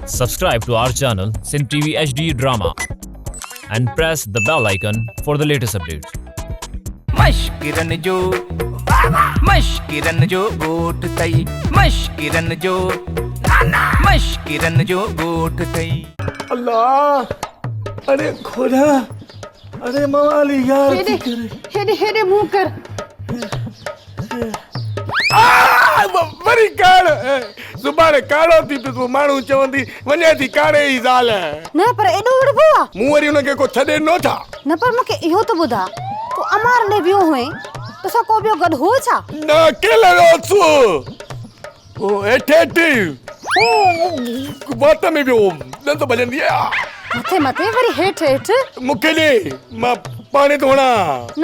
Subscribe to our channel Sin TV HD Drama and press the bell icon for the latest updates. मश्किरन जो गोट तई मश्किरन जो गोट तई अल्लाह अरे खोदा अरे मवाली यार हेडे मुंह कर वरी काड़ सुभाणे काड़ो थी तू माण्हू चवंदी वञे थी काड़े ई ज़ाल न पर एडो वड़बो आ मूं वरी उनखे को छॾे न था न पर मूंखे इहो त ॿुधा तूं अमार ॾे वियो हुए तोसां को ॿियो गॾु हो छा न अकेले वियो तूं ओ हेठि बात में वियो न त भॼंदी आहे मथे वरी हेठि मूंखे ॾे मां पाणी धोणा न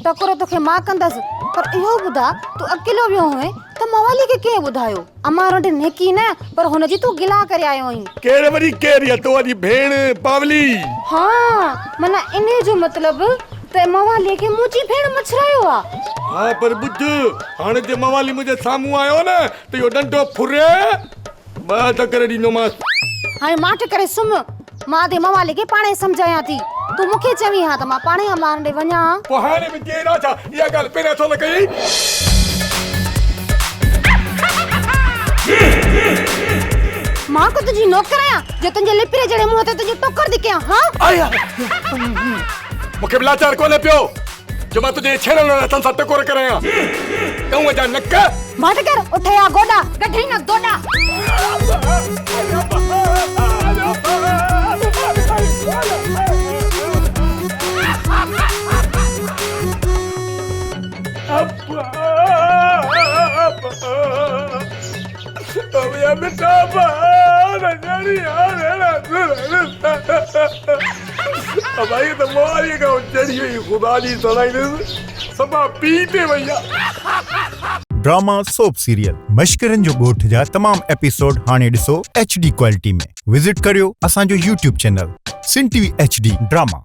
टकोरो तोखे मां कंदसि पर इहो ॿुधा तूं अकेलो वियो हुए त मवाली खे कंहिं ॿुधायो अमार वटि नेकी न पर हुनजी तूं गिला करे आयो आहीं केर वरी केर या तो वाली भेण पावली हाँ माना इने जो मतलब त मवाली खे मुंहिंजी भेण मछरायो आ हाँ पर ॿुध हाणे जे मवाली मुंहिंजे साम्हूं आयो न त इहो डंडो फुरे ॿ त करे ॾींदोमांसि हाणे माठ करे सुम्ह मां ते मवाली खे पाणे सम्झायां थी तूं मूंखे चवीं हा त मां पाणे अमार ॾे वञा पोइ हाणे बि केरु छा इहा ॻाल्हि पहिरियां छो न कई मां को तुंहिंजी नौकर आहियां जो तुंहिंजे लिपरे जहिड़े मुंहं ते तुंहिंजी टोकर थी कयां हाँ आया मूंखे बलाचार कोन्हे पियो जो मां तुंहिंजे छेड़ण हथनि सां टकोर करायां तूं जा नक माठ कर उठे आ गोडा कढई न दोडा भाई तो मोरी का चढ़ी हुई खुदा जी सुनाई सभा पीते भैया ड्रामा सोप सीरियल मश्किरन जो ॻोठ जा तमाम एपिसोड हाणे ॾिसो HD क्वालिटी में विजिट करियो असांजो YouTube चैनल सिन TV HD ड्रामा।